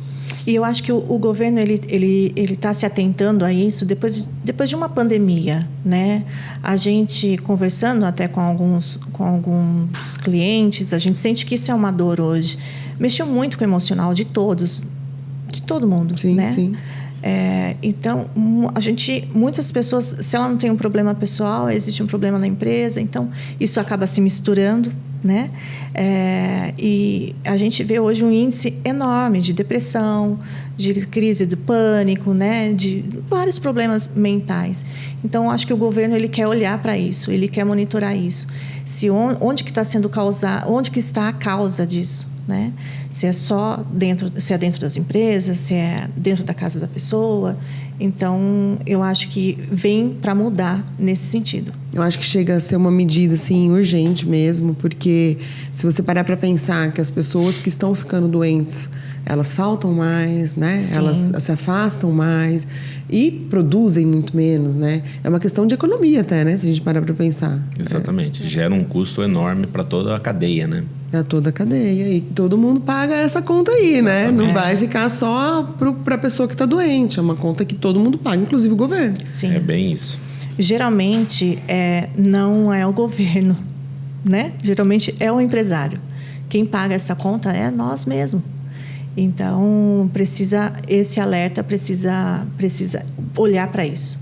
E eu acho que o governo ele está se atentando a isso depois de uma pandemia, né? A gente conversando até com alguns clientes, a gente sente que isso é uma dor hoje. Mexeu muito com o emocional de todos, de todo mundo, sim, né? Sim. Então, muitas pessoas, se ela não tem um problema pessoal, existe um problema na empresa, então isso acaba se misturando, né? E a gente vê hoje um índice enorme de depressão, de crise do pânico, né? De vários problemas mentais. Então, acho que o governo ele quer olhar para isso, ele quer monitorar isso. Onde que está sendo causado, onde que está a causa disso? Né? Se é dentro das empresas, se é dentro da casa da pessoa. Então, eu acho que vem para mudar nesse sentido. Eu acho que chega a ser uma medida assim, urgente mesmo, porque se você parar para pensar que as pessoas que estão ficando doentes, elas faltam mais, né? Sim. Elas se afastam mais e produzem muito menos, né? É uma questão de economia até, né? Se a gente parar para pensar. Exatamente. Gera um custo enorme para toda a cadeia, né? Para toda a cadeia. E todo mundo paga essa conta aí, né? Não vai ficar só para a pessoa que está doente. É uma conta que todo mundo paga, inclusive o governo. Sim. É bem isso. Geralmente, não é o governo, né? Geralmente é o empresário. Quem paga essa conta é nós mesmos. Então, esse alerta precisa olhar para isso.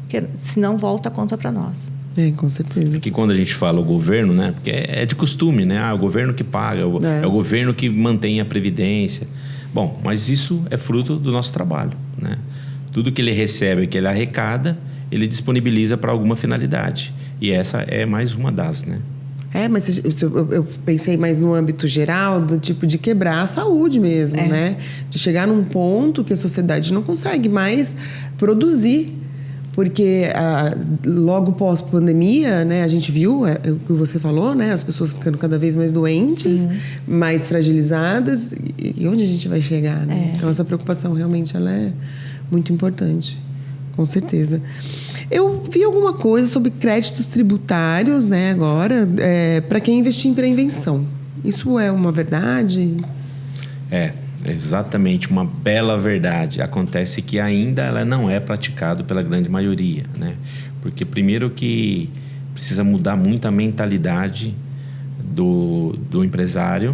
Porque senão volta a conta para nós. Com certeza. Porque quando a gente fala o governo, né? Porque é de costume, né? O governo que paga, é o governo que mantém a previdência. Bom, mas isso é fruto do nosso trabalho, né? Tudo que ele recebe, que ele arrecada, ele disponibiliza para alguma finalidade. E essa é mais uma das, né? Mas eu pensei mais no âmbito geral, do tipo de quebrar a saúde mesmo, né? De chegar num ponto que a sociedade não consegue mais produzir. Porque logo pós-pandemia, né, a gente viu o que você falou, né? As pessoas ficando cada vez mais doentes, mais fragilizadas. E onde a gente vai chegar, né? Então, essa preocupação realmente ela é muito importante, com certeza. Eu vi alguma coisa sobre créditos tributários, né, agora, para quem investir em prevenção. Isso é uma verdade? Exatamente, uma bela verdade. Acontece que ainda ela não é praticado pela grande maioria, né? Porque primeiro que precisa mudar muito a mentalidade do empresário,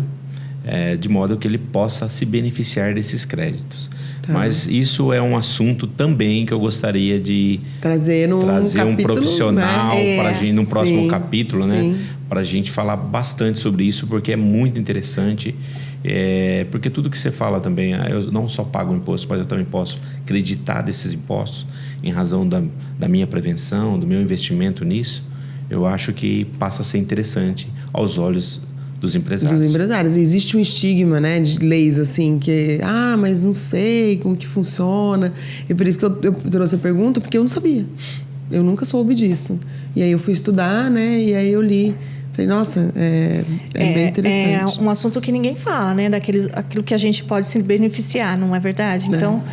de modo que ele possa se beneficiar desses créditos. Mas isso é um assunto também que eu gostaria de trazer um profissional para a gente num próximo capítulo, né? Para a gente falar bastante sobre isso, porque é muito interessante. Porque tudo que você fala também, eu não só pago imposto, mas eu também posso acreditar desses impostos em razão da minha prevenção, do meu investimento nisso. Eu acho que passa a ser interessante aos olhos dos empresários. Existe um estigma, né, de leis assim, que mas não sei como que funciona. E por isso que eu trouxe a pergunta, porque eu não sabia. Eu nunca soube disso. E aí eu fui estudar, né, e aí eu li. Falei, nossa, bem interessante. É um assunto que ninguém fala, né? Aquilo que a gente pode se beneficiar, não é verdade? Então,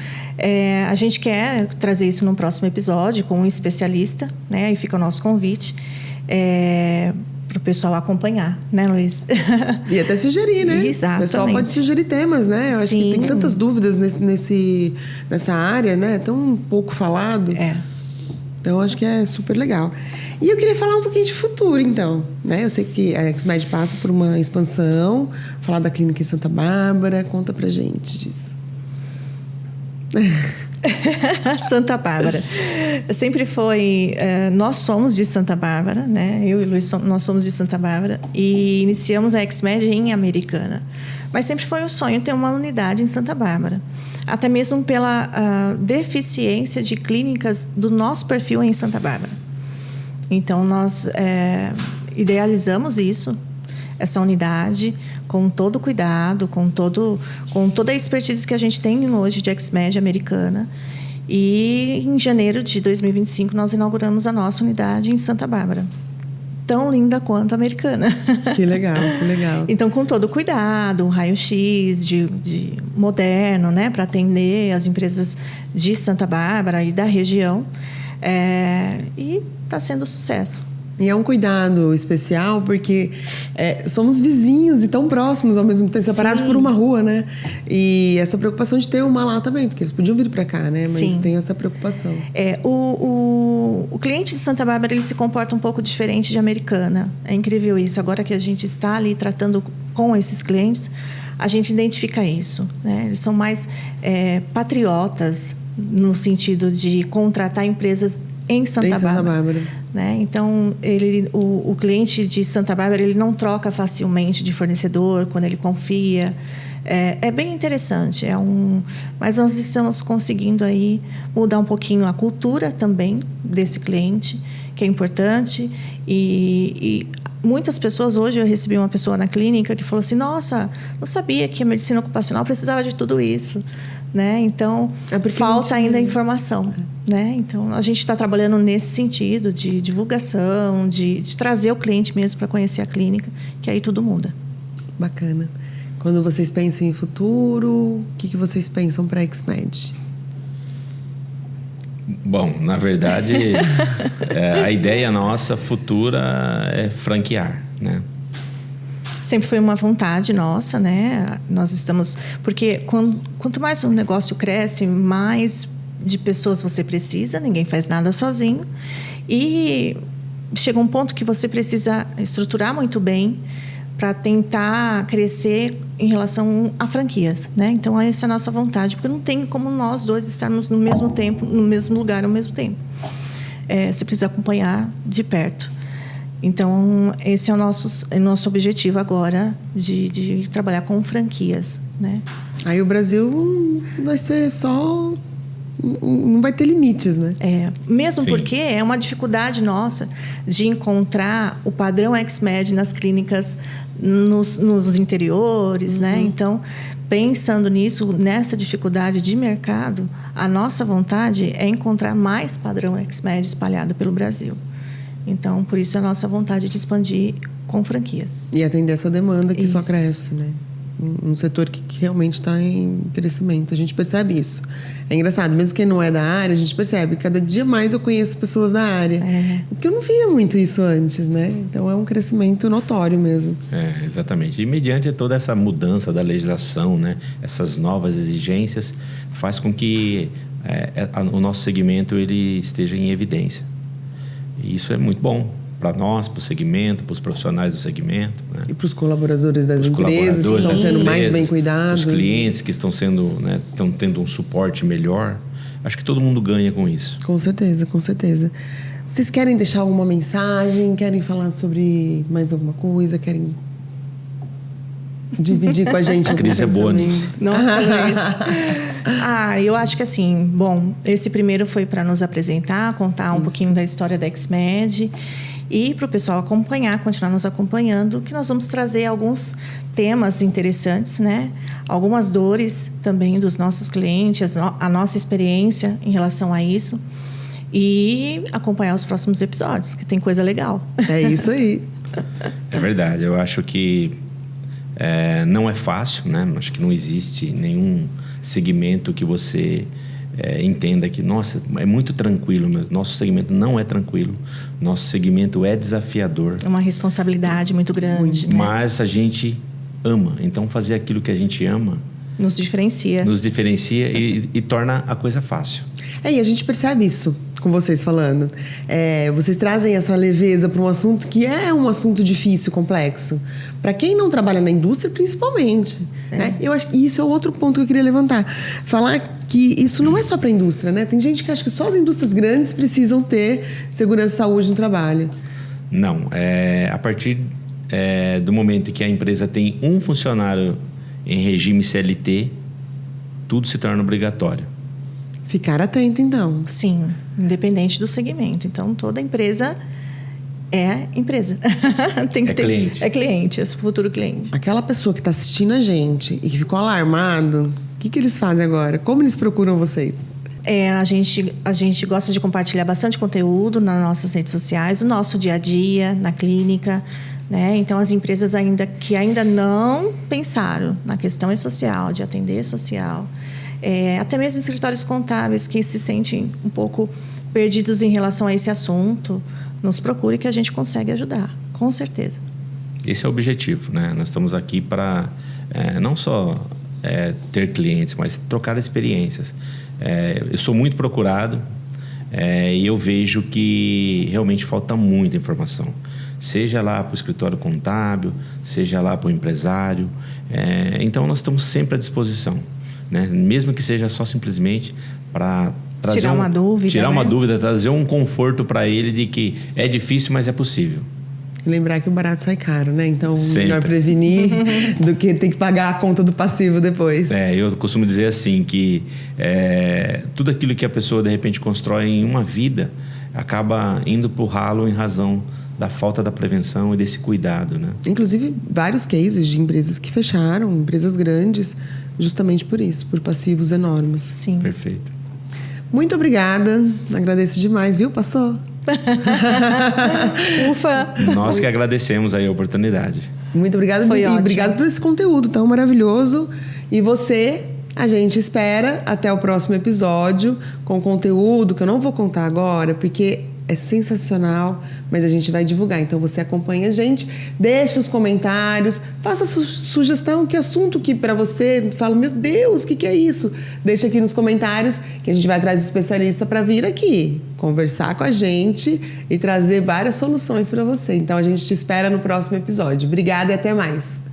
a gente quer trazer isso no próximo episódio com um especialista, né? Aí fica o nosso convite para o pessoal acompanhar, né, Luiz? E até sugerir, né? Exatamente. O pessoal pode sugerir temas, né? Eu acho que tem tantas dúvidas nessa área, né? Tão pouco falado. Então, acho que é super legal. E eu queria falar um pouquinho de futuro, então. Né? Eu sei que a XMED passa por uma expansão. Falar da clínica em Santa Bárbara. Conta pra gente disso. Santa Bárbara. Sempre foi... nós somos de Santa Bárbara, né? Eu e o Luiz, nós somos de Santa Bárbara. E iniciamos a XMED em Americana. Mas sempre foi um sonho ter uma unidade em Santa Bárbara. Até mesmo pela deficiência de clínicas do nosso perfil em Santa Bárbara. Então, nós idealizamos essa unidade, com todo o cuidado, com toda a expertise que a gente tem hoje de XMED Americana. E em janeiro de 2025, nós inauguramos a nossa unidade em Santa Bárbara. Tão linda quanto a Americana. Que legal, que legal. Então, com todo o cuidado, um raio-x de moderno, né, para atender as empresas de Santa Bárbara e da região. E está sendo sucesso. E é um cuidado especial porque somos vizinhos e tão próximos ao mesmo tempo, separados por uma rua, né? E essa preocupação de ter uma lá também, porque eles podiam vir para cá, né? Mas tem essa preocupação. O cliente de Santa Bárbara, ele se comporta um pouco diferente de Americana. É incrível isso. Agora que a gente está ali tratando com esses clientes, a gente identifica isso, né? Eles são mais patriotas no sentido de contratar empresas em Santa Bárbara. Né? Então, o cliente de Santa Bárbara, ele não troca facilmente de fornecedor quando ele confia. É bem interessante. Mas nós estamos conseguindo aí mudar um pouquinho a cultura também desse cliente, que é importante. E muitas pessoas, hoje eu recebi uma pessoa na clínica que falou assim, nossa, não sabia que a medicina ocupacional precisava de tudo isso. Né? Então, falta ainda informação. Né? Então, a gente está trabalhando nesse sentido de divulgação, de trazer o cliente mesmo para conhecer a clínica, que aí tudo muda. Bacana. Quando vocês pensam em futuro, o que vocês pensam para a XMED? Bom, na verdade, a ideia nossa futura é franquear, né? Sempre foi uma vontade nossa, né? Nós estamos... Porque quanto mais um negócio cresce, mais de pessoas você precisa. Ninguém faz nada sozinho. E chega um ponto que você precisa estruturar muito bem para tentar crescer em relação a franquias, né? Então, essa é a nossa vontade, porque não tem como nós dois estarmos no mesmo tempo, no mesmo lugar ao mesmo tempo. Você precisa acompanhar de perto. Então, esse é o nosso objetivo agora, de trabalhar com franquias, né? Aí o Brasil vai ser só... Não vai ter limites, né? Mesmo Sim. porque é uma dificuldade nossa de encontrar o padrão XMED nas clínicas, nos interiores, né? Então, pensando nisso, nessa dificuldade de mercado, a nossa vontade é encontrar mais padrão XMED espalhado pelo Brasil. Então, por isso a nossa vontade de expandir com franquias. E atender essa demanda que só Isso. cresce, né? Um setor que realmente está em crescimento. A gente percebe isso. É engraçado, mesmo quem não é da área, a gente percebe. Cada dia mais eu conheço pessoas da área. Porque eu não via muito isso antes, né? Então, é um crescimento notório mesmo. Exatamente. E mediante toda essa mudança da legislação, né? Essas novas exigências, faz com que o nosso segmento ele esteja em evidência. E isso é muito bom para nós, para o segmento, para os profissionais do segmento. Né? E para os colaboradores das empresas que estão sendo mais bem cuidados. Os clientes que estão sendo, né, estão tendo um suporte melhor. Acho que todo mundo ganha com isso. Com certeza, com certeza. Vocês querem deixar alguma mensagem? Querem falar sobre mais alguma coisa? Querem dividir com a gente? A Cris é boa nisso. Nossa, eu acho que assim, bom, esse primeiro foi para nos apresentar, contar um pouquinho da história da XMED e para o pessoal acompanhar, continuar nos acompanhando, que nós vamos trazer alguns temas interessantes, né? Algumas dores também dos nossos clientes, a nossa experiência em relação a isso e acompanhar os próximos episódios, que tem coisa legal. É isso aí. É verdade, eu acho que não é fácil, né? Acho que não existe nenhum segmento que você entenda que, nossa, é muito tranquilo. Nosso segmento não é tranquilo. Nosso segmento é desafiador. É uma responsabilidade muito grande. Mas a gente ama. Então, fazer aquilo que a gente ama... Nos diferencia. Nos diferencia e torna a coisa fácil. E a gente percebe isso com vocês falando. Vocês trazem essa leveza para um assunto que é um assunto difícil, complexo. Para quem não trabalha na indústria, principalmente. Né? Eu acho que isso é outro ponto que eu queria levantar. Falar que isso não é só para a indústria, né? Tem gente que acha que só as indústrias grandes precisam ter segurança e saúde no trabalho. Não. A partir do momento que a empresa tem um funcionário em regime CLT, tudo se torna obrigatório. Ficar atento, então. Sim, independente do segmento. Então, toda empresa é empresa. Tem que ter cliente. É cliente, é futuro cliente. Aquela pessoa que está assistindo a gente e que ficou alarmado, o que eles fazem agora? Como eles procuram vocês? A gente gosta de compartilhar bastante conteúdo nas nossas redes sociais, no nosso dia a dia, na clínica, né? Então, as empresas que ainda não pensaram na questão social, de atender social, até mesmo escritórios contábeis que se sentem um pouco perdidos em relação a esse assunto, nos procure que a gente consegue ajudar, com certeza. Esse é o objetivo, né? Nós estamos aqui para não só ter clientes, mas trocar experiências. Eu sou muito procurado e eu vejo que realmente falta muita informação. Seja lá para o escritório contábil, seja lá para o empresário. Então, nós estamos sempre à disposição, né? Mesmo que seja só simplesmente para trazer tirar uma dúvida. Tirar uma né? dúvida, trazer um conforto para ele de que é difícil, mas é possível. E lembrar que o barato sai caro, né? Então, Sempre. melhor prevenir do que ter que pagar a conta do passivo depois. Eu costumo dizer assim que tudo aquilo que a pessoa de repente constrói em uma vida acaba indo para o ralo em razão da falta da prevenção e desse cuidado, né? Inclusive, vários cases de empresas que fecharam, empresas grandes, justamente por isso, por passivos enormes. Sim. Perfeito. Muito obrigada, agradeço demais, viu? Passou? Ufa! Nós que agradecemos aí a oportunidade. Muito obrigada. Foi e ótimo. obrigado por esse conteúdo tão maravilhoso. E você, a gente espera até o próximo episódio com conteúdo que eu não vou contar agora, porque é sensacional, mas a gente vai divulgar. Então você acompanha a gente, deixa os comentários, faça sugestão, que assunto que para você fala, meu Deus, o que é isso? Deixa aqui nos comentários que a gente vai atrás do especialista para vir aqui conversar com a gente e trazer várias soluções para você. Então a gente te espera no próximo episódio. Obrigada e até mais.